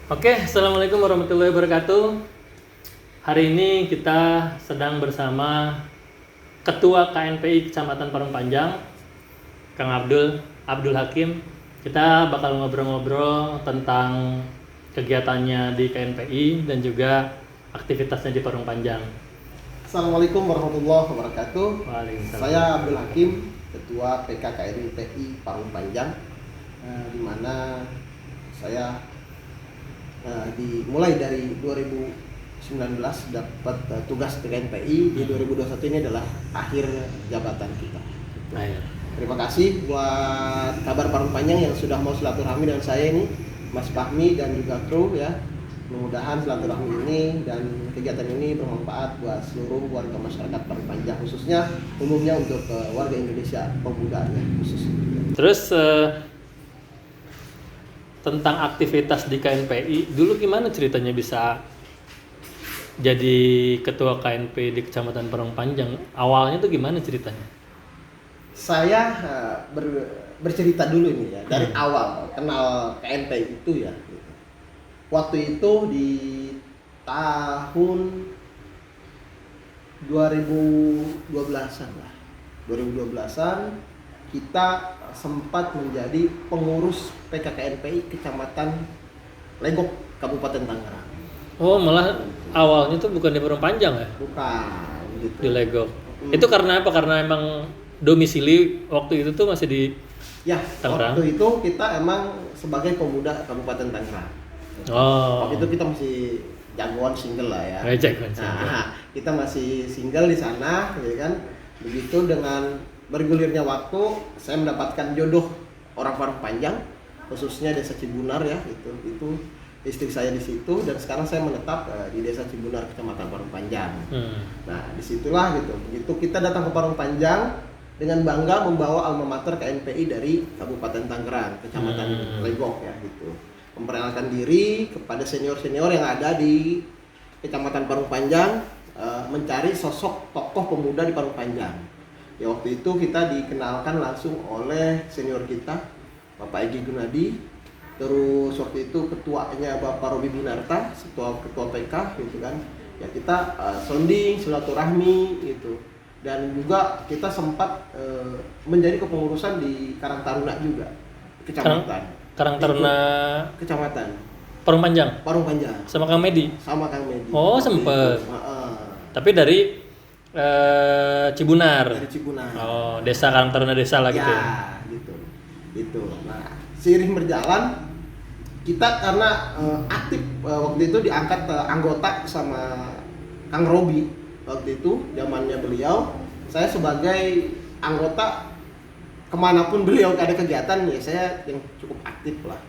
Oke, Assalamualaikum warahmatullahi wabarakatuh. Hari ini kita sedang bersama Ketua KNPI Kecamatan Parung Panjang, Kang Abdul Hakim. Kita bakal ngobrol-ngobrol tentang kegiatannya di KNPI dan juga aktivitasnya di Parung Panjang. Assalamualaikum warahmatullahi wabarakatuh. Waalaikumsalam. Saya Abdul Hakim, Ketua PKKNPI Parung Panjang, di mana saya dimulai dari 2019 dapat tugas di KNPI. Di 2021 ini adalah akhir jabatan kita. Ayo. Terima kasih buat Kabar Parung Panjang yang sudah mau silaturahmi dengan saya ini, Mas Fahmi dan juga kru ya. Mudah-mudahan silaturahmi ini dan kegiatan ini bermanfaat buat seluruh warga masyarakat Parung Panjang, khususnya umumnya untuk warga Indonesia pemudanya khusus. Terus tentang aktivitas di KNPI, dulu gimana ceritanya bisa jadi ketua KNPI di Kecamatan Parung Panjang? Awalnya tuh gimana ceritanya? Saya bercerita dulu ini ya, dari awal kenal KNPI itu ya. Waktu itu di tahun 2012-an lah. 2012-an kita sempat menjadi pengurus PKKNPI Kecamatan Legok, Kabupaten Tangerang. Oh, malah awalnya tuh bukan di Parung Panjang ya? Bukan gitu. Di Legok. Itu karena apa? Karena emang domisili waktu itu tuh masih di Ya, Tangerang? waktu itu kita emang sebagai pemuda Kabupaten Tangerang. Oh. Waktu itu kita masih jagoan single lah ya. Jagoan single. Nah, kita masih single di sana, ya kan. Begitu dengan bergulirnya waktu, saya mendapatkan jodoh orang Parung Panjang, khususnya Desa Cibunar ya. Itu istri saya di situ dan sekarang saya menetap di Desa Cibunar, Kecamatan Parung Panjang. Nah, disitulah gitu. Begitu kita datang ke Parung Panjang dengan bangga membawa alma mater KNPI dari Kabupaten Tangerang, Kecamatan Legok ya gitu. Memperkenalkan diri kepada senior-senior yang ada di Kecamatan Parung Panjang, mencari sosok tokoh pemuda di Parung Panjang. Ya waktu itu kita dikenalkan langsung oleh senior kita, Bapak Egi Gunadi. Terus waktu itu ketuanya Bapak Robi Binarta, ketua PK gitu kan. Ya kita sounding, silaturahmi gitu. Dan juga kita sempat menjadi kepengurusan di Karang Taruna juga, kecamatan. Karang Taruna Kecamatan Parung Panjang Parung Panjang sama Kang Medi. sama Kang Medi. Oh, sempet. Tapi dari Cibunar. Dari Cibunar. Oh, desa Karang Taruna desa lah gitu. Ya, gitu. Nah, seiring berjalan kita karena aktif waktu itu diangkat anggota sama Kang Robi waktu itu zamannya beliau. Saya sebagai anggota kemanapun beliau ada kegiatan ya saya yang cukup aktif lah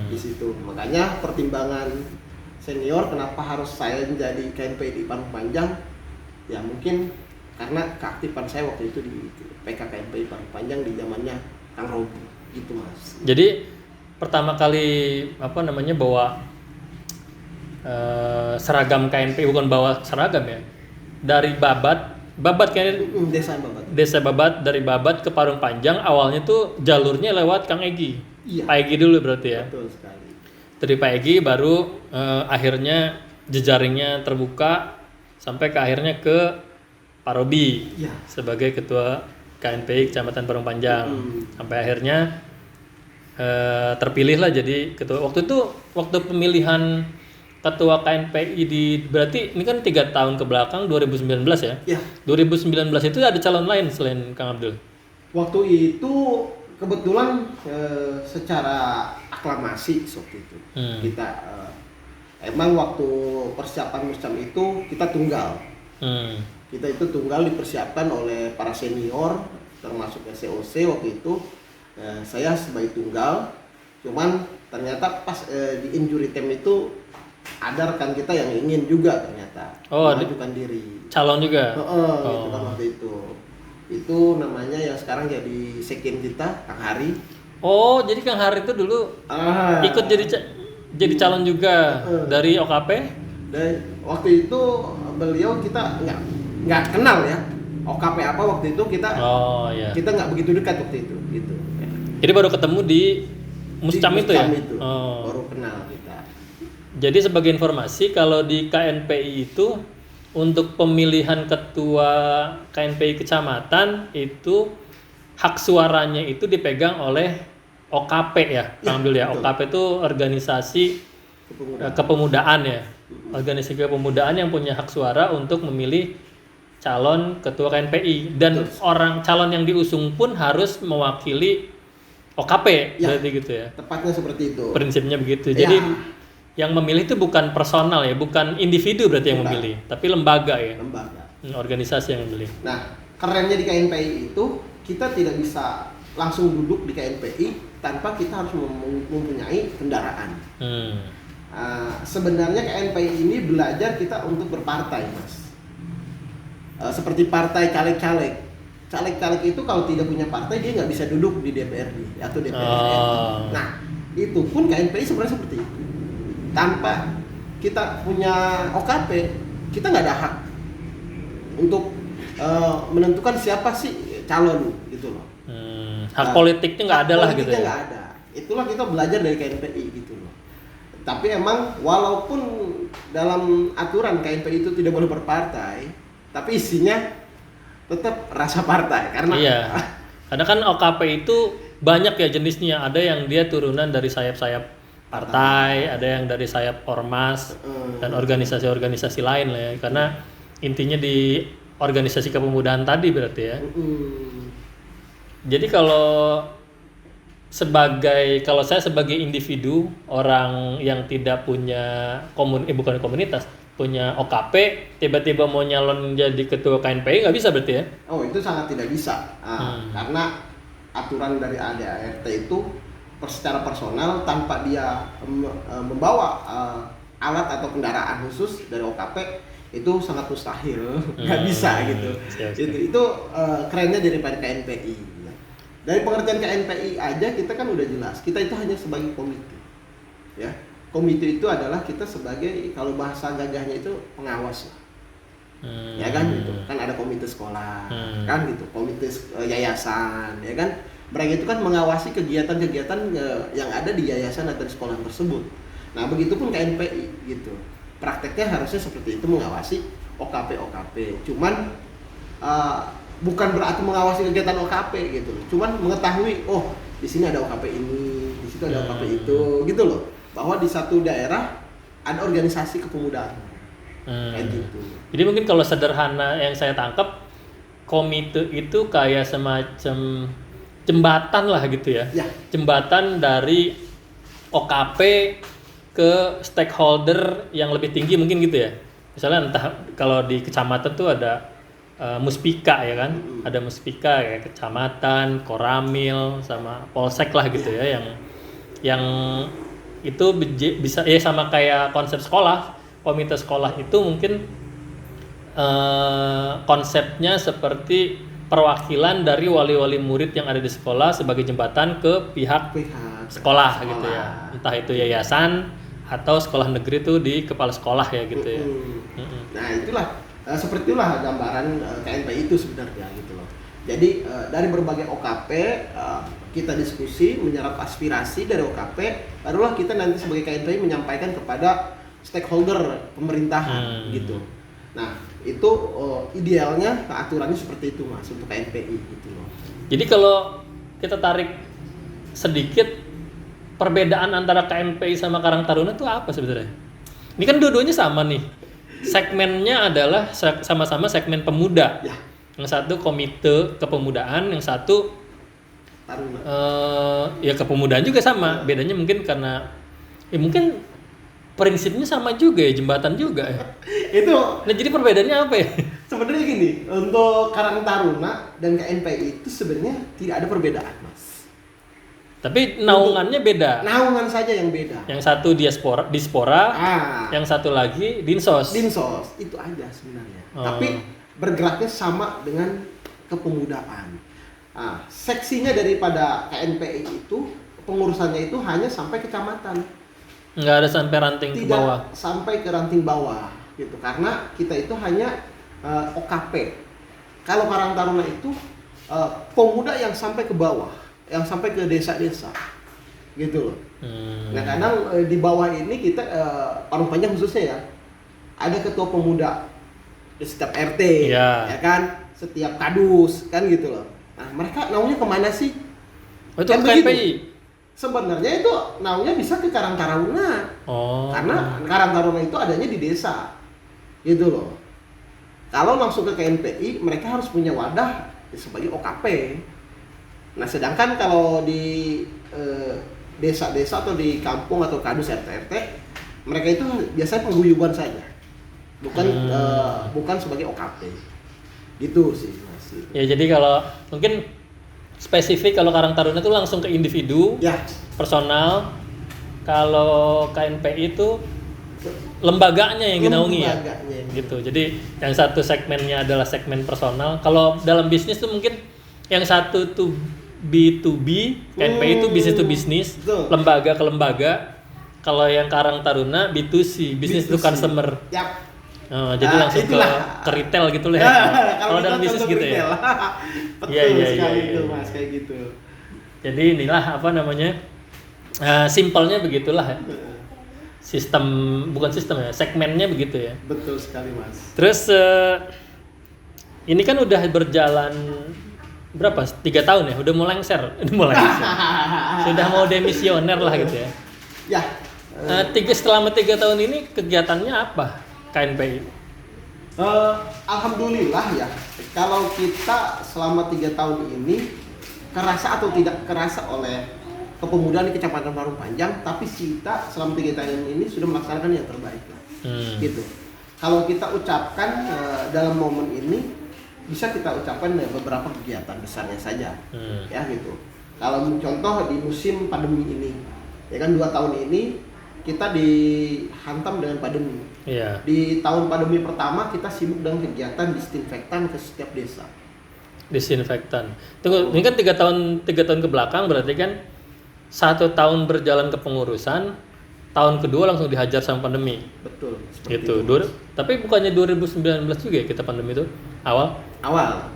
di situ. Makanya pertimbangan senior kenapa harus saya menjadi KNPI di Parung Panjang ya mungkin karena keaktifan saya waktu itu di PKKNPI Parung Panjang di zamannya Kang Robi gitu Mas. Jadi pertama kali bawa seragam KNPI, bukan bawa seragam ya, dari Babat kayaknya Desa Babat, dari Babat ke Parung Panjang awalnya tuh jalurnya lewat Kang Egi. Iya. Pak Egi dulu berarti ya. Betul sekali. Dari Pak Egi baru akhirnya jejaringnya terbuka sampai ke akhirnya ke Pak Robi Iya. sebagai ketua KNPI Kecamatan Parung Panjang. Sampai akhirnya terpilihlah jadi ketua. Waktu pemilihan ketua KNPI berarti ini kan 3 tahun ke belakang, 2019 ya? Ya. 2019 itu ada calon lain selain Kang Abdul? Waktu itu kebetulan secara aklamasi waktu itu kita emang waktu persiapan macam itu kita tunggal. Kita itu tunggal dipersiapkan oleh para senior termasuk SCOC waktu itu. Saya sebagai tunggal, cuman ternyata pas di injury time itu ada rekan kita yang ingin juga ternyata mengajukan diri. Calon juga? Gitu kan waktu itu. Itu namanya yang sekarang jadi sekjen kita, Kang Hari. Oh, jadi Kang Hari itu dulu ikut jadi calon juga dari OKP? Dan waktu itu beliau kita nggak kenal ya. OKP apa waktu itu kita nggak begitu dekat waktu itu gitu. Jadi baru ketemu di Muscam itu ya? Baru kenal kenal kita. Jadi sebagai informasi, kalau di KNPI itu untuk pemilihan ketua KNPI kecamatan itu hak suaranya itu dipegang oleh OKP ya, Kang Abdul ya. betul. OKP itu organisasi Kepemudaan. kepemudaan ya. Organisasi kepemudaan yang punya hak suara untuk memilih calon ketua KNPI, dan orang calon yang diusung pun harus mewakili OKP, Ya. berarti gitu ya. Tepatnya seperti itu. Prinsipnya begitu. Ya. Jadi yang memilih itu bukan personal ya, bukan individu berarti yang Bukan. memilih, tapi lembaga ya, Lembaga. organisasi yang memilih. Nah, kerennya di KNPI itu kita tidak bisa langsung duduk di KNPI tanpa kita harus mempunyai kendaraan. Sebenarnya KNPI ini belajar kita untuk berpartai, Mas. Seperti partai caleg-caleg. Caleg-caleg itu kalau tidak punya partai dia nggak bisa duduk di DPRD atau DPR RI. Nah, itu pun KNPI sebenarnya seperti itu. Tanpa kita punya OKP, kita nggak ada hak untuk menentukan siapa sih calon gitu loh. Hak politiknya nggak ada lah gitu Politiknya ya. nggak ada. Itulah kita belajar dari KNPI gitu loh. Tapi emang walaupun dalam aturan KNPI itu tidak boleh berpartai, tapi isinya tetap rasa partai karena Iya. Karena kan OKP itu banyak ya jenisnya. Ada yang dia turunan dari sayap-sayap partai, ada yang dari sayap ormas dan organisasi-organisasi lain lah ya. Karena intinya di organisasi kepemudaan tadi berarti ya. Jadi kalau saya sebagai individu, orang yang tidak punya bukan komunitas, punya OKP, tiba-tiba mau nyalon jadi ketua KNPI nggak bisa berarti ya? Oh, itu sangat tidak bisa. Karena aturan dari ADART itu secara personal tanpa dia membawa alat atau kendaraan khusus dari OKP itu sangat mustahil, nggak bisa gitu. Siap. Itu kerennya daripada KNPI. Dari pengertian KNPI aja kita kan udah jelas, kita itu hanya sebagai komite, ya. Komite itu adalah kita sebagai, kalau bahasa gagahnya itu pengawas lah. Ya kan gitu. Kan ada komite sekolah, kan gitu, komite yayasan, ya kan. Mereka itu kan mengawasi kegiatan-kegiatan yang ada di yayasan atau di sekolah tersebut. Nah, begitupun KNPI gitu. Prakteknya harusnya seperti itu, mengawasi OKP. Cuman bukan berarti mengawasi kegiatan OKP gitu. Cuman mengetahui, oh, di sini ada OKP ini, di situ ada OKP itu, gitu loh. Bahwa di satu daerah ada organisasi kepemudaan. Kayak gitu. Jadi mungkin kalau sederhana yang saya tangkap, komite itu kayak semacam jembatan lah gitu ya. Ya. Jembatan dari OKP ke stakeholder yang lebih tinggi mungkin gitu ya. Misalnya entah kalau di kecamatan tuh ada Muspika ya kan, ada Muspika kayak kecamatan, Koramil sama Polsek lah gitu ya, yang itu bisa ya sama kayak konsep sekolah, komite sekolah itu mungkin konsepnya seperti perwakilan dari wali-wali murid yang ada di sekolah sebagai jembatan ke pihak sekolah gitu ya, entah itu yayasan atau sekolah negeri tuh di kepala sekolah ya gitu ya. Nah, itulah seperti itulah gambaran KNPI itu sebenarnya gitu loh. Jadi dari berbagai OKP kita diskusi, menyerap aspirasi dari OKP, barulah kita nanti sebagai KNPI menyampaikan kepada stakeholder pemerintahan gitu. Nah, itu idealnya aturannya seperti itu Mas untuk KNPI gitu loh. Jadi kalau kita tarik sedikit, perbedaan antara KNPI sama Karang Taruna itu apa sebenarnya? Ini kan dua-duanya sama nih. Segmennya adalah sama-sama segmen pemuda. Ya. Yang satu komite kepemudaan, yang satu Taruna. Ya kepemudaan juga sama. Bedanya mungkin karena mungkin prinsipnya sama juga ya, jembatan juga ya. Itu Nah, jadi perbedaannya apa ya? sebenarnya gini, untuk Karang Taruna dan KNPI itu sebenarnya tidak ada perbedaan, Mas. Tapi naungannya beda. Naungan saja yang beda. Yang satu dispora, yang satu lagi dinsos. Dinsos itu aja sebenarnya. Tapi bergeraknya sama dengan kepemudaan. Seksinya daripada KNPI itu pengurusannya itu hanya sampai kecamatan. Nggak ada sampai ranting ke bawah. Tidak sampai ke ranting bawah gitu. Karena kita itu hanya OKP. Kalau Karang Taruna itu pemuda yang sampai ke bawah, yang sampai ke desa-desa gitu loh. Nah kadang di bawah ini kita Parung Panjang khususnya ya, ada ketua pemuda di setiap RT, Iya. ya kan, setiap kadus kan gitu loh. Nah mereka naunya kemana sih? Oh, itu Kan KNPI. begitu. Sebenarnya itu naunya bisa ke Karang Taruna, Oh. karena Karang Taruna itu adanya di desa, gitu loh. Kalau langsung ke KNPI, mereka harus punya wadah sebagai OKP. Nah, sedangkan kalau di desa-desa atau di kampung atau kadus RT-RT, mereka itu biasanya pengguyuban saja, bukan sebagai OKP. Gitu sih, Mas. Ya jadi kalau mungkin spesifik kalau Karang Taruna itu langsung ke individu, Ya, personal. Kalau KNPI itu lembaganya yang dinaungi ya. lembaganya. Gitu. Jadi yang satu segmennya adalah segmen personal. Kalau dalam bisnis tuh mungkin yang satu tuh B2B, KNPI itu business to business, Betul. lembaga ke lembaga. Kalau yang Karang Taruna B2C, business to B2C. customer. Yap. Oh, jadi Nah, langsung itulah. ke retail gitu lah ya. Kalau dalam bisnis gitu ya. Betul Iya, sekali iya, itu, iya. Mas, kayak gitu. Jadi inilah apa namanya? Simpelnya begitulah ya. Sistem, bukan sistem ya, segmennya begitu ya. Betul sekali, Mas. Terus ini kan udah berjalan berapa? 3 tahun ya, udah mau lengser, sudah mau demisioner lah gitu ya. Ya, Selama 3 tahun ini kegiatannya apa KNPI? alhamdulillah ya. Kalau kita selama 3 tahun ini kerasa atau tidak kerasa oleh kepemudaan di Kecamatan Parung Panjang, tapi kita selama 3 tahun ini sudah melaksanakan yang terbaik lah. Gitu. Kalau kita ucapkan dalam momen ini, bisa kita ucapkan beberapa kegiatan besarnya saja, ya gitu. Kalau contoh di musim pandemi ini, ya kan 2 tahun ini kita dihantam dengan pandemi. Iya. Di tahun pandemi pertama kita sibuk dengan kegiatan disinfektan ke setiap desa. Disinfektan. Tunggu, ini kan 3 tahun ke belakang berarti kan 1 tahun berjalan kepengurusan, tahun kedua langsung dihajar sama pandemi. Betul. seperti Gitu. itu. Tapi bukannya 2019 juga ya kita pandemi itu awal? Awal.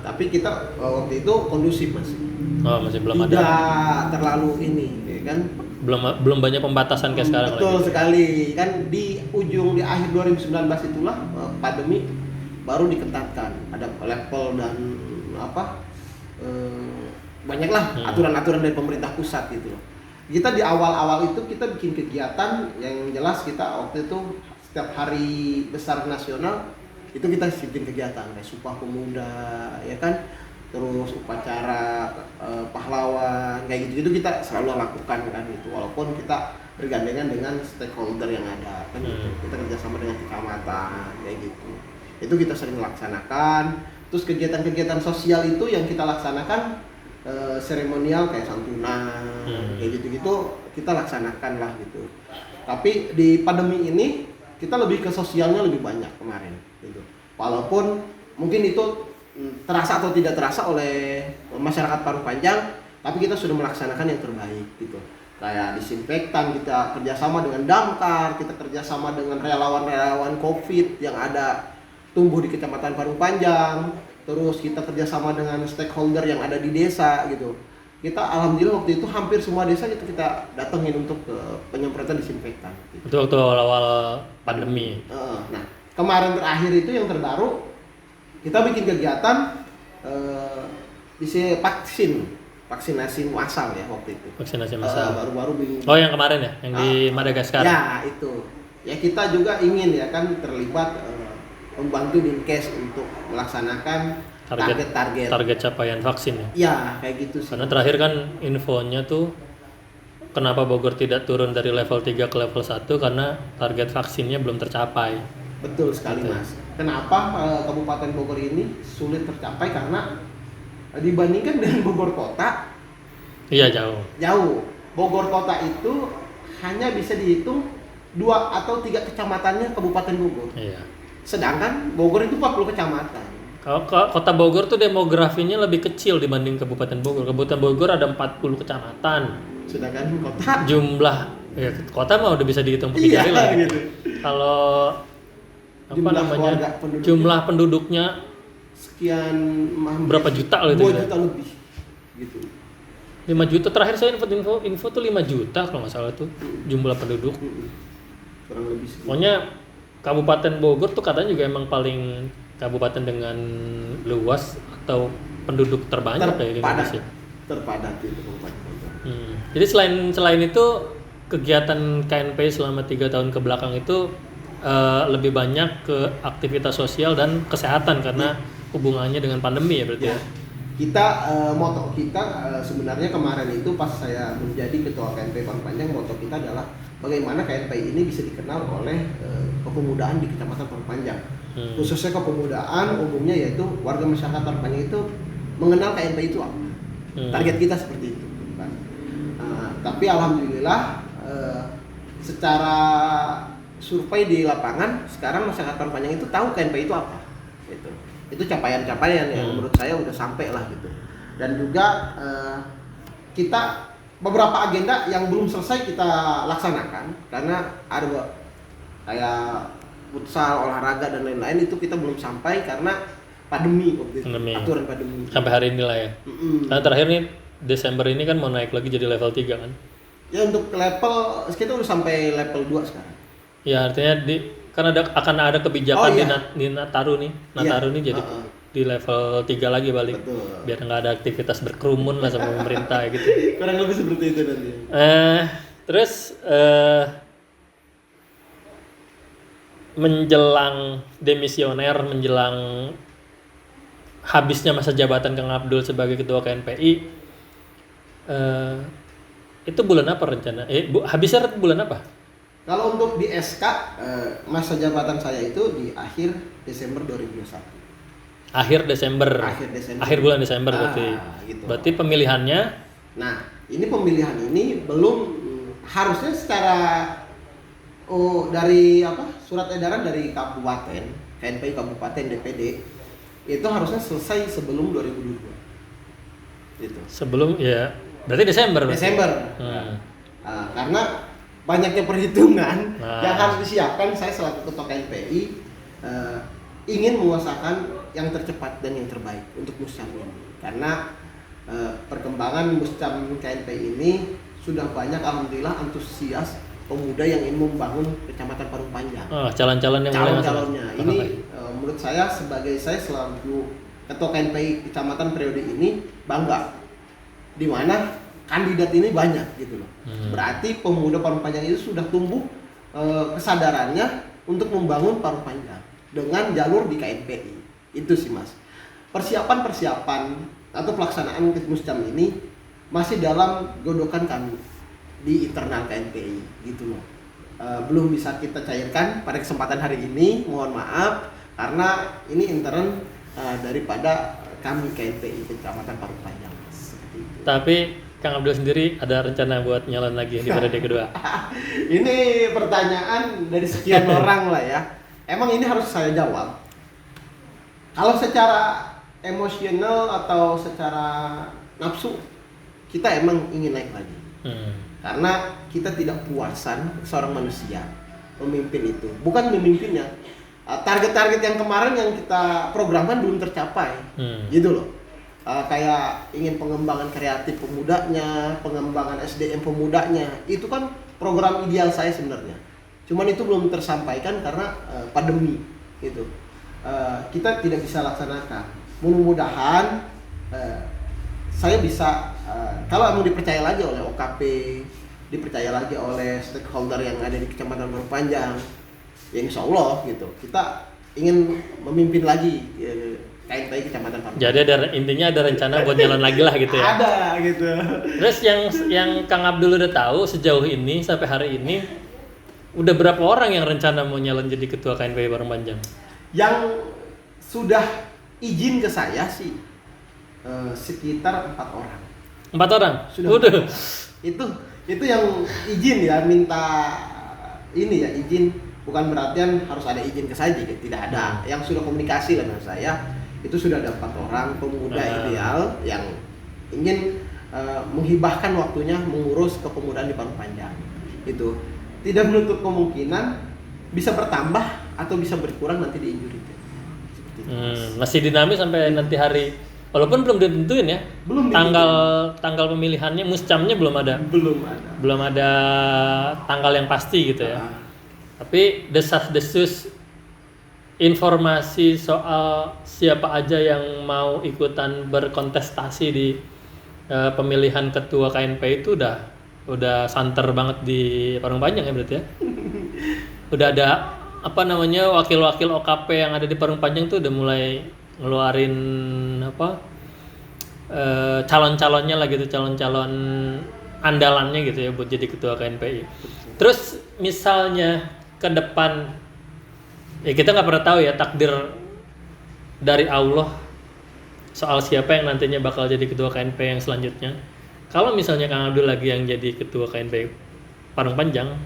Tapi kita waktu itu kondusif masih. Oh, masih belum ada. Tidak terlalu ini, ya kan? Belum banyak pembatasan kayak sekarang Betul lagi. sekali. Kan di akhir 2019 itulah pandemi baru diketatkan. Ada level dan banyaklah aturan-aturan dari pemerintah pusat gitu loh. Kita di awal-awal itu kita bikin kegiatan yang jelas kita waktu itu setiap hari besar nasional itu kita bikin kegiatan kayak Sumpah Pemuda, ya kan, terus upacara pahlawan kayak gitu-gitu kita selalu lakukan kan itu, walaupun kita bergandengan dengan stakeholder yang ada kan gitu. Kita kerjasama dengan kecamatan kayak gitu, itu kita sering laksanakan. Terus kegiatan-kegiatan sosial itu yang kita laksanakan seremonial kayak santunan kayak gitu-gitu kita laksanakan lah gitu. Tapi di pandemi ini kita lebih ke sosialnya lebih banyak kemarin gitu. Walaupun mungkin itu terasa atau tidak terasa oleh masyarakat Parung Panjang, tapi kita sudah melaksanakan yang terbaik gitu. Kayak disinfektan, kita kerjasama dengan Damkar, kita kerjasama dengan relawan-relawan COVID yang ada tumbuh di Kecamatan Parung Panjang. Terus kita kerjasama dengan stakeholder yang ada di desa gitu. Kita alhamdulillah waktu itu hampir semua desa kita datengin untuk penyemprotan disinfektan. Gitu. Itu waktu awal pandemi. Nah, kemarin terakhir itu yang terbaru kita bikin kegiatan vaksinasi massal ya waktu itu. Vaksinasi massal. Baru-baru Oh, yang kemarin ya, yang di Madagaskar. Ya itu. Ya kita juga ingin ya kan terlibat membantu Dinkes untuk melaksanakan target capaian vaksin ya. Ya kayak gitu sih. Karena terakhir kan infonya tuh kenapa Bogor tidak turun dari level 3 ke level 1 karena target vaksinnya belum tercapai. Betul sekali Mas. Kenapa Kabupaten Bogor ini sulit tercapai? Karena dibandingkan dengan Bogor Kota, iya jauh. Jauh. Bogor Kota itu hanya bisa dihitung 2 atau 3 kecamatannya Kabupaten Bogor. Iya. Sedangkan Bogor itu 40 kecamatan. Kalau Kota Bogor tuh demografinya lebih kecil dibanding Kabupaten Bogor. Kabupaten Bogor ada 40 kecamatan. Sedangkan kota Jumlah kota mah udah bisa dihitung pakai jari lah. gitu. Kalau jumlah penduduknya sekian berapa juta loh itu? 2 juta lebih gitu. 5 juta terakhir saya info tuh 5 juta kalau nggak salah tuh jumlah penduduk. Kurang lebih segitu. Pokoknya Kabupaten Bogor tuh katanya juga emang paling kabupaten dengan luas atau penduduk terbanyak di Indonesia. Terpadat itu Kabupaten Bogor. Jadi selain itu kegiatan KNPI selama 3 tahun ke belakang itu lebih banyak ke aktivitas sosial dan kesehatan karena hubungannya dengan pandemi ya berarti ya. Kita moto kita sebenarnya kemarin itu pas saya menjadi ketua KNPI Parung Panjang, moto kita adalah bagaimana KNPI ini bisa dikenal oleh kepemudaan di Kecamatan Parung Panjang. Khususnya kepemudaan umumnya yaitu warga masyarakat Parung Panjang itu mengenal KNPI itu apa. Target kita seperti itu. Kan? Tapi alhamdulillah secara survei di lapangan sekarang masyarakat Parung Panjang itu tahu KNPI itu apa. Itu capaian-capaian yang menurut saya udah sampai lah gitu. Dan juga kita beberapa agenda yang belum selesai kita laksanakan karena ada kayak futsal, olahraga dan lain-lain itu kita belum sampai karena pandemi waktu itu, aturan pandemi. Sampai hari ini lah ya. Karena terakhir nih Desember ini kan mau naik lagi jadi level 3 kan. Ya untuk level kita udah sampai level 2 sekarang. Ya artinya kan akan ada kebijakan di Nataru nih. Nataru nih jadi di level 3 lagi balik. Betul. Biar nggak ada aktivitas berkerumun lah sama pemerintah gitu. Kurang lebih seperti itu nanti. Terus menjelang demisioner, menjelang habisnya masa jabatan Kang Abdul sebagai ketua KNPI, itu bulan apa rencana? Habisnya bulan apa? Kalau untuk di SK masa jabatan saya itu di akhir Desember 2021. Akhir Desember. Akhir bulan Desember berarti. Gitu. Berarti pemilihannya. Nah, ini pemilihan ini belum harusnya secara dari surat edaran dari kabupaten, KNPI kabupaten DPD itu harusnya selesai sebelum 2022. Gitu. Sebelum ya, berarti Desember. Karena banyaknya perhitungan yang harus disiapkan, saya selaku ketua KNPI ingin menguasakan yang tercepat dan yang terbaik untuk Muscam ini. Karena perkembangan Muscam KNPI ini sudah banyak alhamdulillah antusias pemuda yang ingin membangun Kecamatan Parung Panjang. Calon-calonnya. Ini menurut saya sebagai saya selaku ketua KNPI Kecamatan periode ini bangga. Di mana kandidat ini banyak gitu loh. Berarti pemuda Parung Panjang itu sudah tumbuh kesadarannya untuk membangun Parung Panjang dengan jalur di KNPI. Itu sih Mas. Persiapan atau pelaksanaan Muscam ini masih dalam godokan kami di internal KNPI gitu loh. Belum bisa kita cairkan pada kesempatan hari ini, mohon maaf karena ini intern daripada kami KNPI Kecamatan Parung Panjang. Tapi Kang Abdul sendiri ada rencana buat nyalon lagi di periode kedua? Ini pertanyaan dari sekian orang lah ya. Emang ini harus saya jawab. Kalau secara emosional atau secara nafsu, kita emang ingin naik lagi. Karena kita tidak puasan seorang manusia memimpin itu. Bukan memimpinnya. Target-target yang kemarin yang kita programkan belum tercapai. Gitu loh. Kayak ingin pengembangan kreatif pemudanya, pengembangan SDM pemudanya, itu kan program ideal saya sebenarnya. Cuman itu belum tersampaikan karena pandemi gitu. Kita tidak bisa laksanakan. Mudah-mudahan saya bisa kalau emang dipercaya lagi oleh OKP, dipercaya lagi oleh stakeholder yang ada di Kecamatan Parung Panjang, ya insya Allah gitu. Kita ingin memimpin lagi KNPI Kecamatan Parung. Jadi intinya ada rencana buat jalan lagi lah gitu ya. Ada gitu. Terus yang Kang Abdul udah tahu sejauh ini sampai hari ini udah berapa orang yang rencana mau nyalon jadi ketua KNPI Parung Panjang? Yang sudah izin ke saya sih sekitar 4 orang. 4 orang? Sudah. Udah. Itu yang izin ya, minta ini ya izin, bukan berarti harus ada izin ke saya, tidak ada. Yang sudah komunikasi dengan saya itu sudah ada 4 orang pemuda ideal yang ingin menghibahkan waktunya mengurus kepemudaan di Parung Panjang. Itu tidak menutup kemungkinan bisa bertambah atau bisa berkurang nanti di injury. Masih dinamis sampai nanti hari Walaupun belum ditentuin ya. Belum Tanggal pemilihannya, muscamnya belum ada. belum ada. Belum ada tanggal yang pasti gitu ya. Tapi desas-desus informasi soal siapa aja yang mau ikutan berkontestasi di pemilihan ketua KNP itu udah santer banget di Parung Panjang ya berarti ya. Udah ada apa namanya wakil-wakil OKP yang ada di Parung Panjang tuh udah mulai ngeluarin calon-calonnya lah gitu, calon-calon andalannya gitu ya buat jadi ketua KNPI. Terus misalnya ke depan ya kita nggak pernah tahu ya takdir dari Allah soal siapa yang nantinya bakal jadi ketua KNP yang selanjutnya. Kalau misalnya Kang Abdul lagi yang jadi ketua KNP Parung Panjang,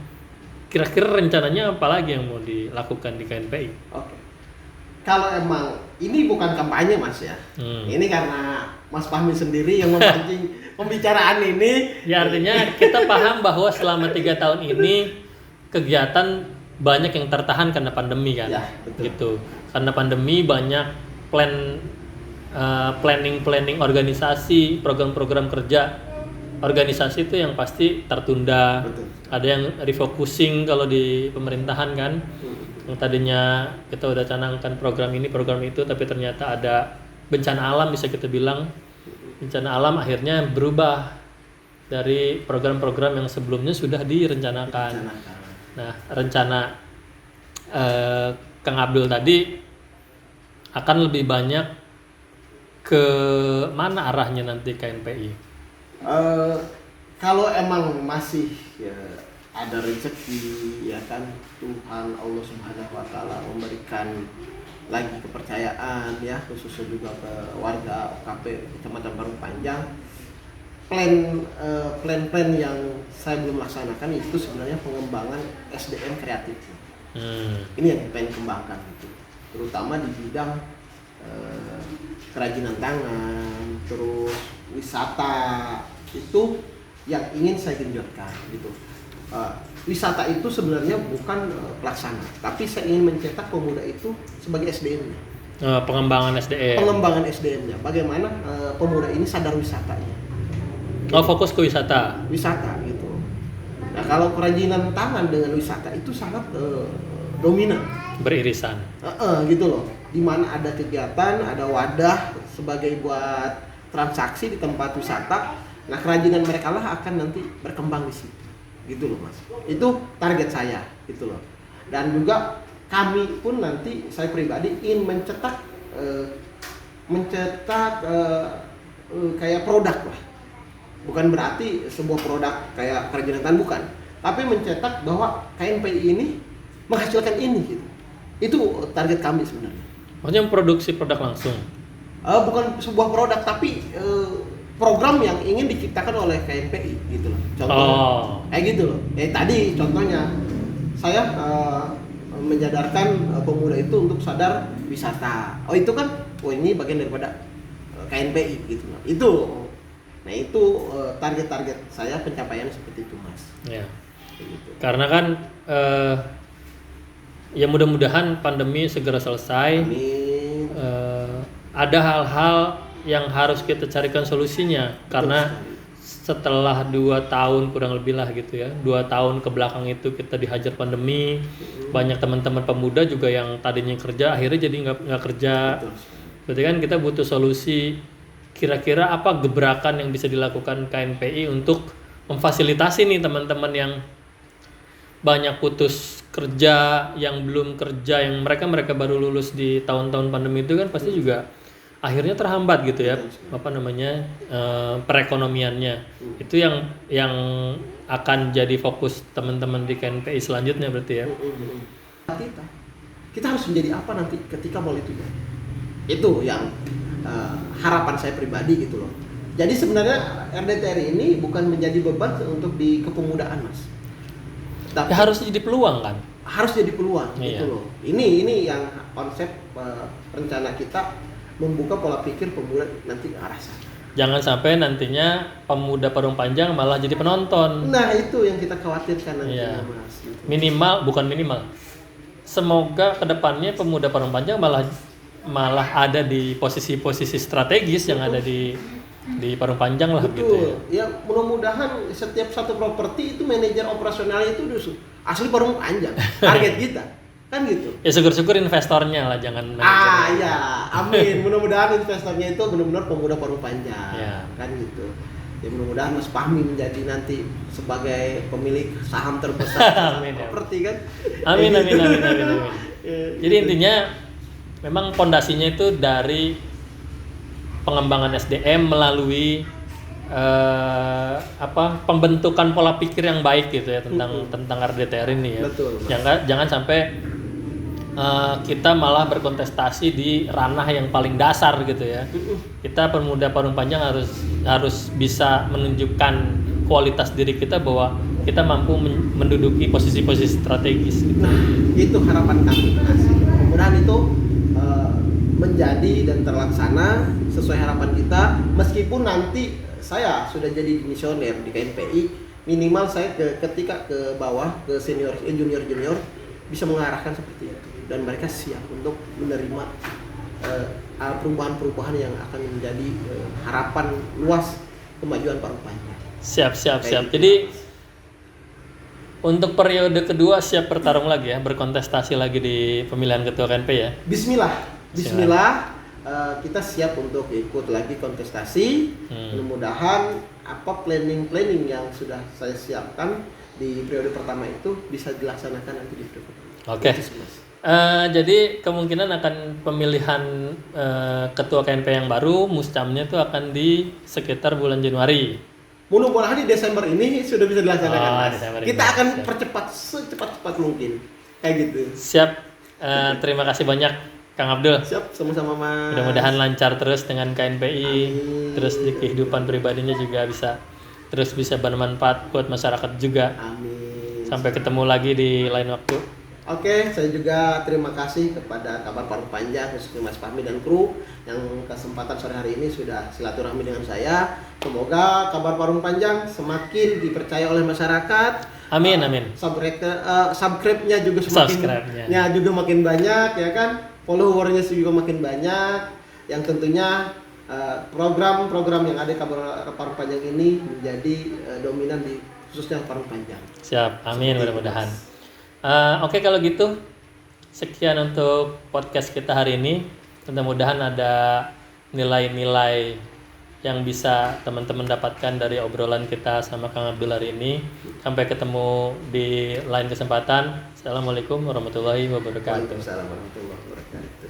kira-kira rencananya apa lagi yang mau dilakukan di KNPI? Oke. Kalau emang ini bukan kampanye Mas ya, ini karena Mas Fahmi sendiri yang memancing pembicaraan ini. Ya artinya kita paham bahwa selama 3 tahun ini kegiatan banyak yang tertahan karena pandemi kan, Ya, betul. gitu. Karena pandemi banyak planning organisasi, program-program kerja organisasi itu yang pasti tertunda. Betul. Ada yang refocusing kalau di pemerintahan kan. Yang tadinya kita udah canangkan program ini, program itu, tapi ternyata ada bencana alam bisa kita bilang. Bencana alam akhirnya berubah dari program-program yang sebelumnya sudah direncanakan. Nah, rencana Kang Abdul tadi akan lebih banyak ke mana arahnya nanti KNPI? Kalau emang masih ya, ada rezeki ya kan, Tuhan Allah Subhanahu wa taala memberikan lagi kepercayaan ya, khususnya juga ke warga OKP Kecamatan Parung Panjang. Plan yang saya belum laksanakan itu sebenarnya pengembangan SDM kreatif. Ini yang pengen kembangkan gitu. Terutama di bidang kerajinan tangan, terus wisata, itu yang ingin saya genjotkan gitu. Wisata itu sebenarnya bukan pelaksana, tapi saya ingin mencetak pemuda itu sebagai SDM-nya. Pengembangan SDM. Pengembangan SDM-nya. Bagaimana pemuda ini sadar wisatanya. Oh, fokus ke wisata. Wisata gitu. Nah, kalau kerajinan tangan dengan wisata itu sangat dominan. Beririsan. Gitu loh. Di mana ada kegiatan, ada wadah sebagai buat transaksi di tempat wisata. Nah, kerajinan mereka lah akan nanti berkembang di situ. Gitu loh, Mas. Itu target saya, gitu loh. Dan juga kami pun nanti, saya pribadi ingin mencetak kayak produk lah. Bukan berarti sebuah produk kayak kerajinan tangan, bukan. Tapi mencetak bahwa KNPI ini menghasilkan ini gitu. Itu target kami sebenarnya. Maksudnya produksi produk langsung? Bukan sebuah produk, tapi program yang ingin diciptakan oleh KNPI gitu loh. Contohnya kayak gitu loh. Tadi contohnya saya menyadarkan pemuda itu untuk sadar wisata. Itu kan, ini bagian daripada KNPI gitu loh. Itu target-target saya pencapaian seperti itu, Mas. Ya. Gitu. Karena kan ya mudah-mudahan pandemi segera selesai. Amin. Ada hal-hal yang harus kita carikan solusinya. Karena setelah 2 tahun kurang lebih lah gitu ya, 2 tahun ke belakang itu kita dihajar pandemi. Banyak teman-teman pemuda juga yang tadinya kerja akhirnya jadi nggak kerja. Berarti kan kita butuh solusi. Kira-kira apa gebrakan yang bisa dilakukan KNPI untuk memfasilitasi nih teman-teman yang banyak putus kerja, yang belum kerja, yang mereka baru lulus di tahun-tahun pandemi itu kan pasti juga akhirnya terhambat gitu ya, perekonomiannya. Itu yang akan jadi fokus teman-teman di KNPI selanjutnya berarti ya. Kita harus menjadi apa nanti ketika mau itu? Itu yang harapan saya pribadi gitu loh. Jadi sebenarnya RDTR ini bukan menjadi beban untuk di kepemudaan, Mas. Tapi ya harus jadi peluang kan? Harus jadi peluang gitu loh. Ini yang konsep rencana kita, membuka pola pikir pemuda nanti ke arah sana. Jangan sampai nantinya pemuda Parung Panjang malah jadi penonton. Nah, itu yang kita khawatirkan nantinya, Mas. Gitu. Minimal, bukan minimal. Semoga kedepannya pemuda Parung Panjang malah malah ada di posisi-posisi strategis yang ada di Parung Panjang lah gitu ya. Betul. Ya mudah-mudahan setiap satu properti itu manajer operasionalnya itu asli Parung Panjang. Target kita. Kan gitu. Ya syukur-syukur investornya lah, jangan manajernya. Ya, amin. Mudah-mudahan investornya itu benar-benar pemuda Parung Panjang. Ya. Kan gitu. Ya mudah-mudahan Mas Fahmi menjadi nanti sebagai pemilik saham terbesar Amin, ya. properti kan. Amin. Ya, Jadi intinya memang pondasinya itu dari pengembangan SDM melalui pembentukan pola pikir yang baik gitu ya tentang RDTR ini ya. Betul, Mas. Jangan sampai kita malah berkontestasi di ranah yang paling dasar gitu ya. Kita pemuda Parung Panjang harus bisa menunjukkan kualitas diri kita bahwa kita mampu menduduki posisi-posisi strategis gitu. Nah, itu harapan kami. Mudah-mudahan itu menjadi dan terlaksana sesuai harapan kita, meskipun nanti saya sudah jadi dimisioner di KNPI, minimal saya ketika ke bawah ke junior bisa mengarahkan seperti itu, dan mereka siap untuk menerima perubahan-perubahan yang akan menjadi harapan luas kemajuan Parung Panjang. Siap. Jadi untuk periode kedua siap bertarung lagi ya, berkontestasi lagi di pemilihan ketua KNP ya. Bismillah, kita siap untuk ikut lagi kontestasi. Mudah-mudahan planning yang sudah saya siapkan di periode pertama itu bisa dilaksanakan nanti di periode pertama. Oke. Jadi kemungkinan akan pemilihan ketua KNP yang baru muscamnya itu akan di sekitar bulan Januari. Mudah-mudahan di Desember ini sudah bisa dilaksanakan. Mas. Kita akan percepat secepat mungkin. Kayak gitu. Siap. Terima kasih banyak Kang Abdul. Siap, sama-sama Mas. Mudah-mudahan lancar terus dengan KNPI. Amin. Terus di kehidupan pribadinya juga bisa bermanfaat buat masyarakat juga. Amin. Sampai ketemu lagi di lain waktu. Oke, saya juga terima kasih kepada Kabar Parung Panjang, khususnya Mas Fahmi dan kru yang kesempatan sore hari ini sudah silaturahmi dengan saya. Semoga Kabar Parung Panjang semakin dipercaya oleh masyarakat. Amin. Subscribe-nya juga juga makin banyak ya kan. Followernya juga makin banyak. Yang tentunya program-program yang ada di Kabar Parung Panjang ini menjadi dominan di khususnya Parung Panjang. Siap, amin mudah-mudahan. Oke, kalau gitu sekian untuk podcast kita hari ini. Mudah-mudahan ada nilai-nilai yang bisa teman-teman dapatkan dari obrolan kita sama Kang Abdul hari ini. Sampai ketemu di lain kesempatan. Assalamualaikum warahmatullahi wabarakatuh. Waalaikumsalam warahmatullahi wabarakatuh.